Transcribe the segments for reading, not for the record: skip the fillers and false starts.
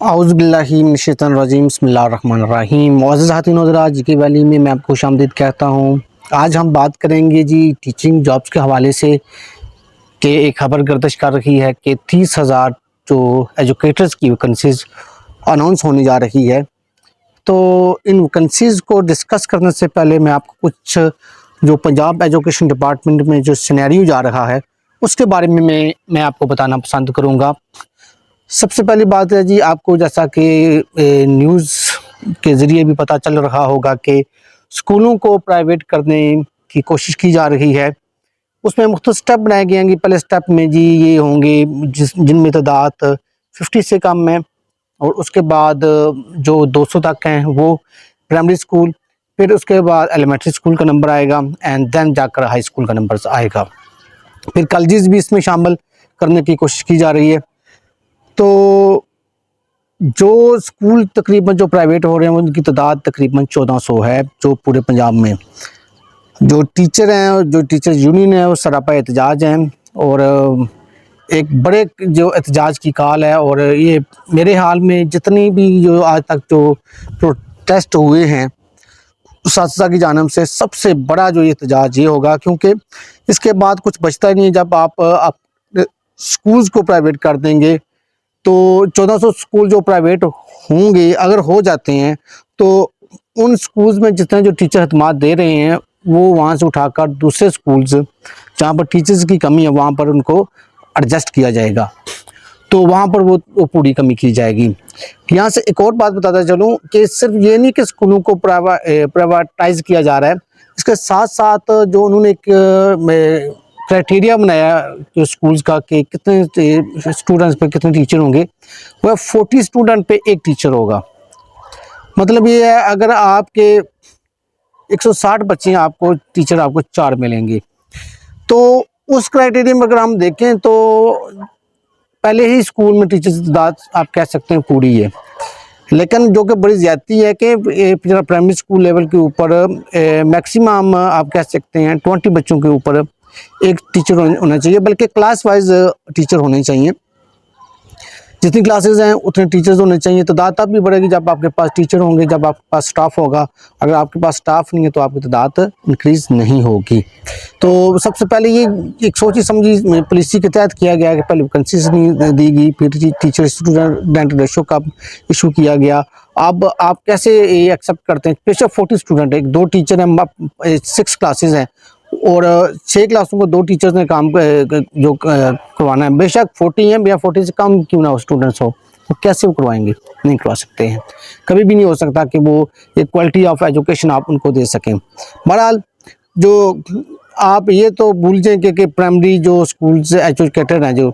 औज़ुबिल्लाहि मिनश्शैतानिर्रजीम बिस्मिल्लाहिर्रहमानिर्रहीम। मुअज़्ज़ज़ साथीन हज़रात, जी की वैली में मैं आपको खुशामदीद कहता हूँ। आज हम बात करेंगे जी टीचिंग जॉब्स के हवाले से कि एक खबर गर्दिश कर रही है कि 30,000 जो एजुकेटर्स की वैकेंसीज़ अनाउंस होने जा रही है। तो इन वैकेंसीज़ को डिस्कस करने से पहले मैं आपको कुछ जो पंजाब एजुकेशन डिपार्टमेंट में जो सिनेरियो जा रहा है उसके बारे में मैं आपको बताना पसंद करूँगा। सबसे पहली बात है जी, आपको जैसा कि न्यूज़ के ज़रिए भी पता चल रहा होगा कि स्कूलों को प्राइवेट करने की कोशिश की जा रही है। उसमें मुख्तलिफ स्टेप बनाए गए हैं कि पहले स्टेप में जी ये होंगे जिनमें तादाद 50 से कम है, और उसके बाद जो 200 तक हैं वो प्राइमरी स्कूल, फिर उसके बाद एलिमेंट्री स्कूल का नंबर आएगा एंड देन जाकर हाई स्कूल का नंबर आएगा। फिर कॉलेजेस भी इसमें शामिल करने की कोशिश की जा रही है। तो जो स्कूल तकरीबन जो प्राइवेट हो रहे हैं उनकी तादाद तकरीबन 1400 है जो पूरे पंजाब में। जो टीचर हैं, जो टीचर यूनियन है वो सरापा एहतजाज हैं और एक बड़े जो एहतजाज की कॉल है। और ये मेरे हाल में जितनी भी जो आज तक जो प्रोटेस्ट हुए हैं उस्ताद की जानिब से सबसे बड़ा जो एहतजाज ये होगा, क्योंकि इसके बाद कुछ बचता ही नहीं है। जब आप स्कूल्स को प्राइवेट कर देंगे तो 1400 स्कूल जो प्राइवेट होंगे, अगर हो जाते हैं तो उन स्कूल्स में जितने जो टीचर खदमात दे रहे हैं वो वहाँ से उठाकर दूसरे स्कूल्स जहाँ पर टीचर्स की कमी है वहाँ पर उनको एडजस्ट किया जाएगा, तो वहाँ पर वो पूरी कमी की जाएगी। यहाँ से एक और बात बताता चलूँ कि सिर्फ ये नहीं कि स्कूलों को प्राइवेटाइज किया जा रहा है, इसके साथ साथ जो उन्होंने एक क्राइटेरिया बनाया जो स्कूल्स का कि कितने स्टूडेंट्स पे कितने टीचर होंगे, वह 40 स्टूडेंट पे एक टीचर होगा। मतलब ये है अगर आपके 160 बच्चे हैं आपको टीचर आपको 4 मिलेंगे। तो उस क्राइटेरिया में अगर हम देखें तो पहले ही स्कूल में टीचर्स की तादाद आप कह सकते हैं पूरी है, लेकिन जो कि बड़ी ज़्यादती है कि प्राइमरी स्कूल लेवल के ऊपर मैक्सिमम आप कह सकते हैं 20 बच्चों के ऊपर एक टीचर होना चाहिए, बल्कि क्लास वाइज टीचर होने चाहिए। जितनी क्लासेस हैं उतने टीचर्स होने चाहिए। तादाद तब भी बढ़ेगी जब आपके पास टीचर होंगे, जब आपके पास स्टाफ होगा। अगर आपके पास स्टाफ नहीं है तो आपकी तादाद इंक्रीज़ नहीं होगी। तो सबसे पहले ये एक सोची समझी पॉलिसी के तहत किया गया कि पहले वैकेंसीज नहीं दी गई, फिर टीचर स्टूडेंट रेशो का इशू किया गया। अब आप कैसे एक्सेप्ट करते हैं? बेशक 40 स्टूडेंट है, 2 टीचर हैं, 6 क्लासेज हैं और 6 क्लासों को 2 टीचर्स ने काम जो करवाना है, बेशक 40 हैं या 40 से कम क्यों ना हो स्टूडेंट्स हो, तो कैसे वो करवाएंगे? नहीं करवा सकते हैं, कभी भी नहीं हो सकता कि वो एक क्वालिटी ऑफ एजुकेशन आप उनको दे सकें। बहरहाल जो आप ये तो भूल जाएँ कि प्राइमरी जो स्कूल्स एजुकेटर हैं, जो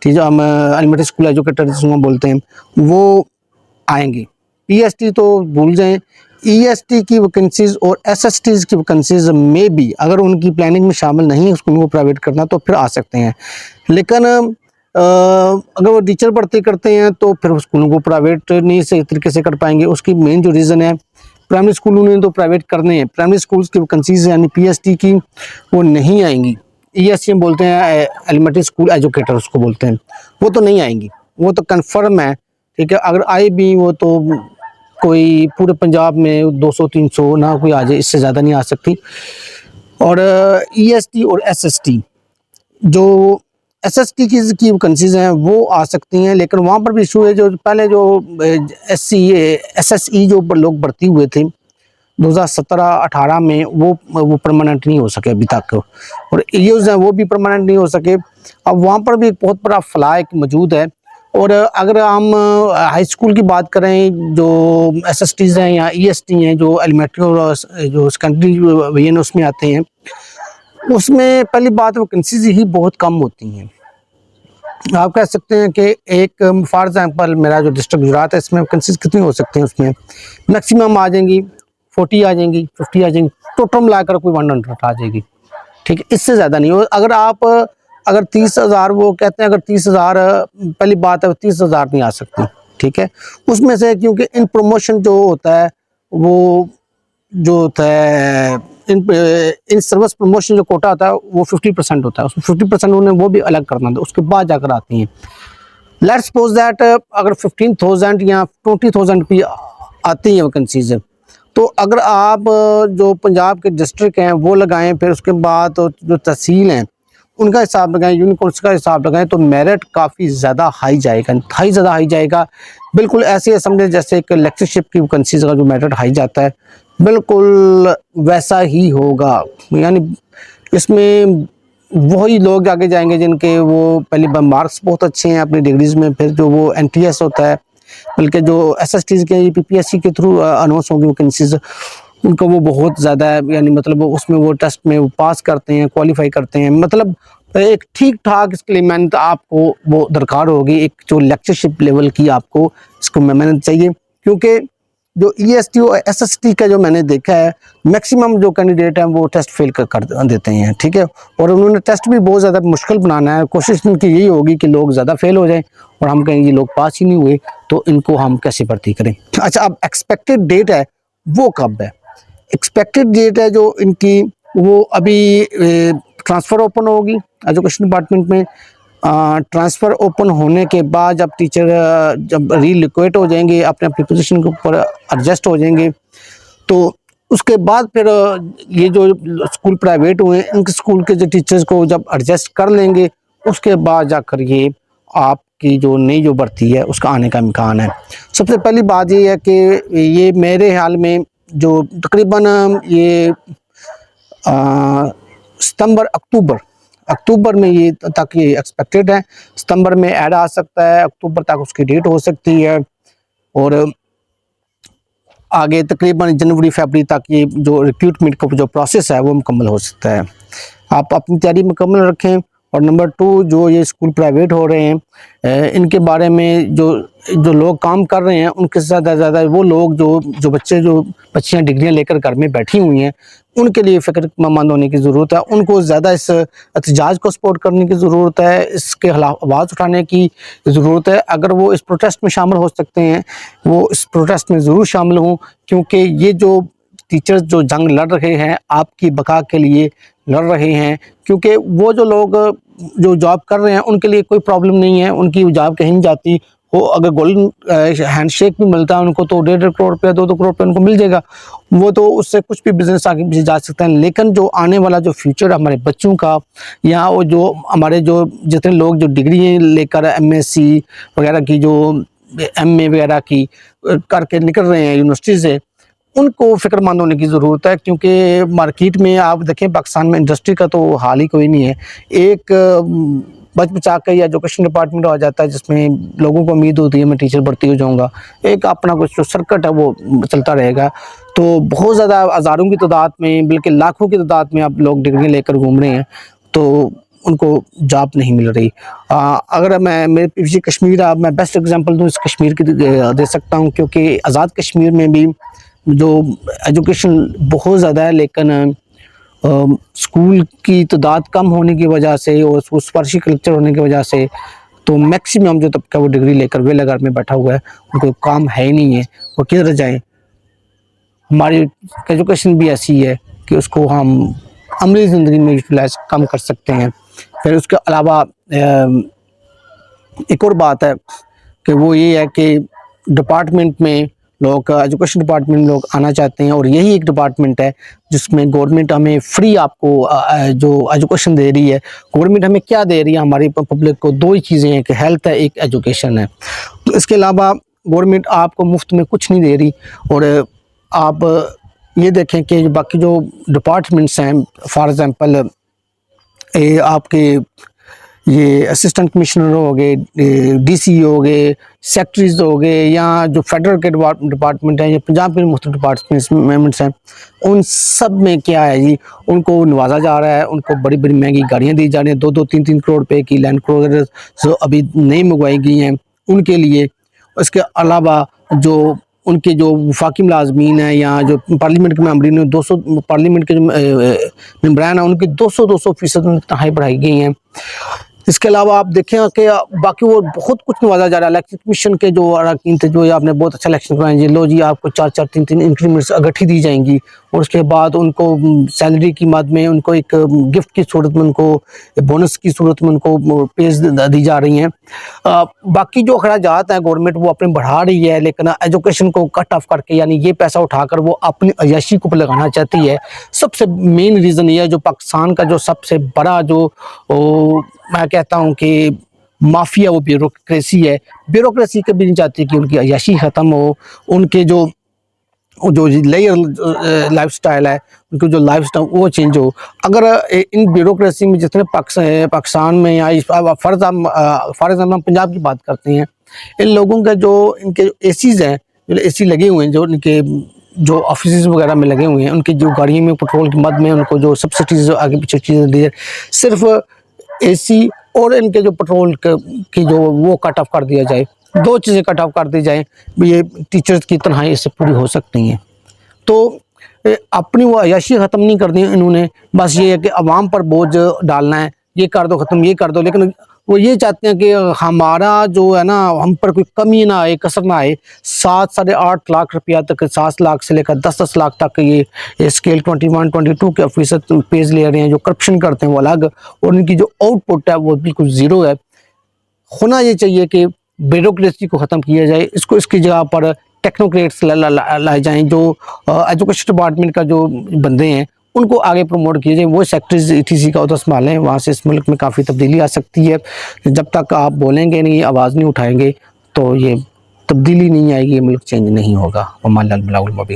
ठीक है हम एलिमेंट्री स्कूल एजुकेटर जिसको हम बोलते हैं, वो आएंगे। पीएसटी तो भूल जाएँ, ईएसटी की वैकेंसीज और एसएसटीज की वैकेंसीज में भी अगर उनकी प्लानिंग में शामिल नहीं है स्कूलों को प्राइवेट करना तो फिर आ सकते हैं। लेकिन अगर वो टीचर भर्ती करते हैं तो फिर स्कूलों को प्राइवेट नहीं सही तरीके से कर पाएंगे। उसकी मेन जो रीज़न है, प्राइमरी स्कूलों ने तो प्राइवेट करने हैं, प्राइमरी स्कूल्स की वैकेंसीज यानी पीएसटी की वो नहीं आएंगी। ईएसटी बोलते हैं एलिमेंट्री स्कूल एजुकेटर उसको बोलते हैं, वो तो नहीं आएंगी, वो तो कन्फर्म है। ठीक है, अगर आए भी वो तो कोई पूरे पंजाब में 200-300 ना कोई आ जाए, इससे ज़्यादा नहीं आ सकती। और ईएसटी और एसएसटी, जो एसएसटी की वैकेंसीज हैं वो आ सकती हैं, लेकिन वहाँ पर भी इशू है। जो पहले जो एसएसई जो लोग भर्ती हुए थे 2017-18 में वो परमानेंट नहीं हो सके अभी तक, और ईओज़ हैं वो भी परमानेंट नहीं हो सके। अब वहाँ पर भी एक बहुत बड़ा फ्लॉ मौजूद है। और अगर हम हाई स्कूल की बात करें, जो एसएसटीज़ हैं या ईएसटी हैं जो एलिमेंट्री और जो सेकेंडरी डिवीजन उसमें आते हैं, उसमें पहली बात वैकेंसीज ही बहुत कम होती हैं। आप कह सकते हैं कि एक फॉर एग्जांपल मेरा जो डिस्ट्रिक्ट गुजरात है, इसमें वैकेंसीज कितनी हो सकती हैं? उसमें मैक्सिमम आ जाएंगी 40 आ जाएंगी, 50 आ जाएंगी, टोटल मिलाकर कोई 100 आ जाएगी। ठीक है, इससे ज़्यादा नहीं। और अगर 30,000 वो कहते हैं, अगर 30,000 पहली बात है 30,000 नहीं आ सकती। ठीक है, उसमें से क्योंकि इन प्रमोशन जो होता है वो जो होता है इन सर्विस प्रमोशन जो कोटा होता है वो 50% होता है, उसमें 50% उन्हें वो भी अलग करना था, उसके बाद जाकर आती हैं। लेट्स सपोज दैट अगर 15,000 या 20,000 भी आती हैं वैकेंसीज, तो अगर आप जो पंजाब के डिस्ट्रिक्ट हैं वो लगाएं, फिर उसके बाद जो तहसील हैं उनका हिसाब लगाएं, यूनिकोड्स का हिसाब लगाएं, तो मेरिट काफ़ी ज़्यादा हाई जाएगा, ज़्यादा हाई जाएगा। बिल्कुल ऐसे समझे जैसे एक लेक्चरशिप की वैकेंसीज का जो मेरिट हाई जाता है, बिल्कुल वैसा ही होगा। यानी इसमें वही लोग आगे जाएंगे जिनके वो पहले मार्क्स बहुत अच्छे हैं अपनी डिग्रीज में, फिर जो वो NTS होता है, बल्कि जो SSTs के PPSC के थ्रू अनाउंस होंगी वैकेंसीज, उनका वो बहुत ज़्यादा है, यानी मतलब उसमें वो टेस्ट में वो पास करते हैं, क्वालिफाई करते हैं। मतलब एक ठीक ठाक इसके लिए मेहनत आपको वो दरकार होगी, एक जो लेक्चरशिप लेवल की आपको इसको मेहनत चाहिए। क्योंकि जो EST और SST का जो मैंने देखा है, मैक्सिमम जो कैंडिडेट हैं वो टेस्ट फेल कर देते हैं, ठीक है। और उन्होंने टेस्ट भी बहुत ज़्यादा मुश्किल बनाना है, कोशिश उनकी यही होगी कि लोग ज़्यादा फेल हो जाएं और हम कहें ये लोग पास ही नहीं हुए, तो इनको हम कैसे भर्ती करें। अच्छा, अब एक्सपेक्टेड डेट है वो कब है? एक्सपेक्टेड डेट है जो इनकी, वो अभी ट्रांसफ़र ओपन होगी एजुकेशन डिपार्टमेंट में। ट्रांसफ़र ओपन होने के बाद जब टीचर जब रीलोकेट हो जाएंगे, अपने अपनी पोजीशन के ऊपर एडजस्ट हो जाएंगे, तो उसके बाद फिर ये जो स्कूल प्राइवेट हुए हैं, इनके स्कूल के जो टीचर्स को जब एडजस्ट कर लेंगे, उसके बाद जाकर ये आपकी जो नई जो भर्ती है उसका आने का इम्कान है। सबसे पहली बात ये है कि ये मेरे ख्याल में जो तकरीबन ये सितंबर अक्टूबर में ये तक ये एक्सपेक्टेड है। सितंबर में ऐड आ सकता है, अक्टूबर तक उसकी डेट हो सकती है, और आगे तकरीबन जनवरी फरवरी तक ये जो रिक्रूटमेंट का जो प्रोसेस है वो मुकम्मल हो सकता है। आप अपनी तैयारी मुकम्मल रखें। और नंबर 2, जो ये स्कूल प्राइवेट हो रहे हैं, इनके बारे में जो लोग काम कर रहे हैं, उनके ज़्यादा वो लोग जो बच्चियाँ डिग्रियां लेकर घर में बैठी हुई हैं, उनके लिए फ़िक्रमंद होने की ज़रूरत है। उनको ज़्यादा इस एहतजाज को सपोर्ट करने की ज़रूरत है, इसके खिलाफ आवाज़ उठाने की ज़रूरत है। अगर वो इस प्रोटेस्ट में शामिल हो सकते हैं, वो इस प्रोटेस्ट में ज़रूर शामिल हों, क्योंकि ये जो टीचर्स जो जंग लड़ रहे हैं, आपकी बका के लिए लड़ रहे हैं। क्योंकि वो जो लोग जो जॉब कर रहे हैं उनके लिए कोई प्रॉब्लम नहीं है, उनकी जॉब कहीं नहीं जाती। वो अगर गोल्डन हैंडशेक भी मिलता है उनको, तो 1.5 करोड़ रुपया 2 करोड़ रुपया उनको मिल जाएगा, वो तो उससे कुछ भी बिजनेस आगे पीछे जा सकते हैं। लेकिन जो आने वाला जो फ्यूचर हमारे बच्चों का, या वो जो हमारे जो जितने लोग जो डिग्री लेकर MSc वगैरह की, जो MA वगैरह की करके निकल रहे हैं यूनिवर्सिटी से, उनको फ़िक्रमंद होने की ज़रूरत है। क्योंकि मार्केट में आप देखें, पाकिस्तान में इंडस्ट्री का तो हाल ही कोई नहीं है। एक बचा कर एजुकेशन डिपार्टमेंट आ जाता है जिसमें लोगों को उम्मीद होती है मैं टीचर भर्ती हो जाऊंगा, एक अपना कुछ जो सर्किट है वो चलता रहेगा। तो बहुत ज़्यादा हज़ारों की तादाद में, बल्कि लाखों की तादाद में अब लोग डिग्री लेकर घूम रहे हैं, तो उनको जॉब नहीं मिल रही। अगर मेरे पीछे कश्मीर, मैं बेस्ट एग्जांपल दूँ इस कश्मीर की दे सकता हूँ, क्योंकि आज़ाद कश्मीर में भी जो एजुकेशन बहुत ज़्यादा है, लेकिन स्कूल की तादाद कम होने की वजह से और सिफारशी कल्चर होने की वजह से, तो मैक्सिमम जो तबका वो डिग्री लेकर वेलाघर में बैठा हुआ है, उनको काम है ही नहीं है, वो किधर जाए। हमारी एजुकेशन भी ऐसी है कि उसको हम अमली ज़िंदगी में यूटिलाइज कम कर सकते हैं। फिर उसके अलावा एक और बात है कि वो ये है कि डिपार्टमेंट में लोग, एजुकेशन डिपार्टमेंट में लोग आना चाहते हैं, और यही एक डिपार्टमेंट है जिसमें गवर्नमेंट हमें फ्री आपको जो एजुकेशन दे रही है। गवर्नमेंट हमें क्या दे रही है हमारी पब्लिक को? 2 ही चीज़ें हैं, कि हेल्थ है, एक एजुकेशन है। तो इसके अलावा गवर्नमेंट आपको मुफ्त में कुछ नहीं दे रही। और आप ये देखें कि बाकी जो डिपार्टमेंट्स हैं, फॉर एग्ज़ाम्पल आपके ये असिस्टेंट कमिश्नर हो गए, DC हो गए, सेक्रेटरीज हो गए, या जो फेडरल के डिपार्टमेंट हैं, या पंजाब के मुख्तलिफ डिपार्टमेंट्स हैं, उन सब में क्या है जी, उनको नवाजा जा रहा है। उनको बड़ी बड़ी महंगी गाड़ियाँ दी जा रही हैं, 2-3 करोड़ रुपए की लैंड क्रूज़र जो अभी नई मंगवाई गई हैं उनके लिए। इसके अलावा जो उनके जो वफाकी मुलाजमीन हैं, या जो पार्लियामेंट के मेम्बरीन हैं, 200 पार्लियामेंट के जो मेम्बरान हैं, उनकी 200% तनख्वाही बढ़ाई गई हैं। इसके अलावा आप देखें कि बाकी वो बहुत कुछ नवाजा जा रहा है। इलेक्शन कमीशन के जो अरकान थे, जो आपने बहुत अच्छा इलेक्शन करवाएं जी, लो जी आपको 4-4 3-3 इंक्रीमेंट्स अगठी दी जाएंगी और उसके बाद उनको सैलरी की मद में उनको एक गिफ्ट की सूरत में, उनको बोनस की सूरत में उनको पेज दी जा रही हैं। बाकी जो अखराजात हैं गवर्नमेंट वो अपने बढ़ा रही है, लेकिन एजुकेशन को कट ऑफ करके, यानी ये पैसा उठाकर वो अपनी अय्याशी को लगाना चाहती है। सबसे मेन रीज़न ये है, जो पाकिस्तान का जो सबसे बड़ा जो मैं कहता हूँ कि माफिया, वो ब्यूरोक्रेसी है। ब्यूरोक्रेसी कभी नहीं चाहती कि उनकी अय्याशी ख़त्म हो, उनके जो लेयर लाइफस्टाइल है, उनकी जो लाइफस्टाइल वो चेंज हो। अगर इन ब्यूरोक्रेसी में जितने पाकिस्तान में या फ़र्ज़ हम पंजाब की बात करते हैं, इन लोगों का जो इनके एसीज़ हैं, जो एसी लगे हुए हैं, जो इनके जो ऑफिस वगैरह में लगे हुए हैं, उनकी जो गाड़ियों में पेट्रोल की मद में उनको जो सब्सिडीज़ आगे पीछे चीज़ें दी है, सिर्फ एसी और इनके जो पेट्रोल की जो वो कट ऑफ कर दिया जाए, दो चीज़ें कट ऑफ कर दी जाए, ये टीचर्स की तनहाई इससे पूरी हो सकती हैं। तो अपनी वो अय्याशी ख़त्म नहीं करनी इन्होंने, बस ये है कि आवाम पर बोझ डालना है, ये कर दो ख़त्म, ये कर दो। लेकिन वो ये चाहते हैं कि हमारा जो है ना, हम पर कोई कमी ना आए, कसर ना आए। 7 साढ़े 8 लाख रुपया तक, 7 लाख से लेकर 10-10 लाख तक ये स्केल 21-22 के ऑफिसर पेज ले रहे हैं, जो करप्शन करते हैं वो अलग, और इनकी जो आउटपुट है वो बिल्कुल ज़ीरो है। होना ये चाहिए कि ब्यूरोक्रेसी को ख़त्म किया जाए, इसको इसकी जगह पर टेक्नोक्रेट्स लाए जाएँ, जो एजुकेशन डिपार्टमेंट का जो बंदे हैं उनको आगे प्रमोट किए जाए, वो सेक्रेटरीज ETC का उहदा संभालें। वहाँ से इस मुल्क में काफ़ी तब्दीली आ सकती है। जब तक आप बोलेंगे नहीं, आवाज़ नहीं उठाएंगे, तो ये तब्दीली नहीं आएगी, ये मुल्क चेंज नहीं होगा।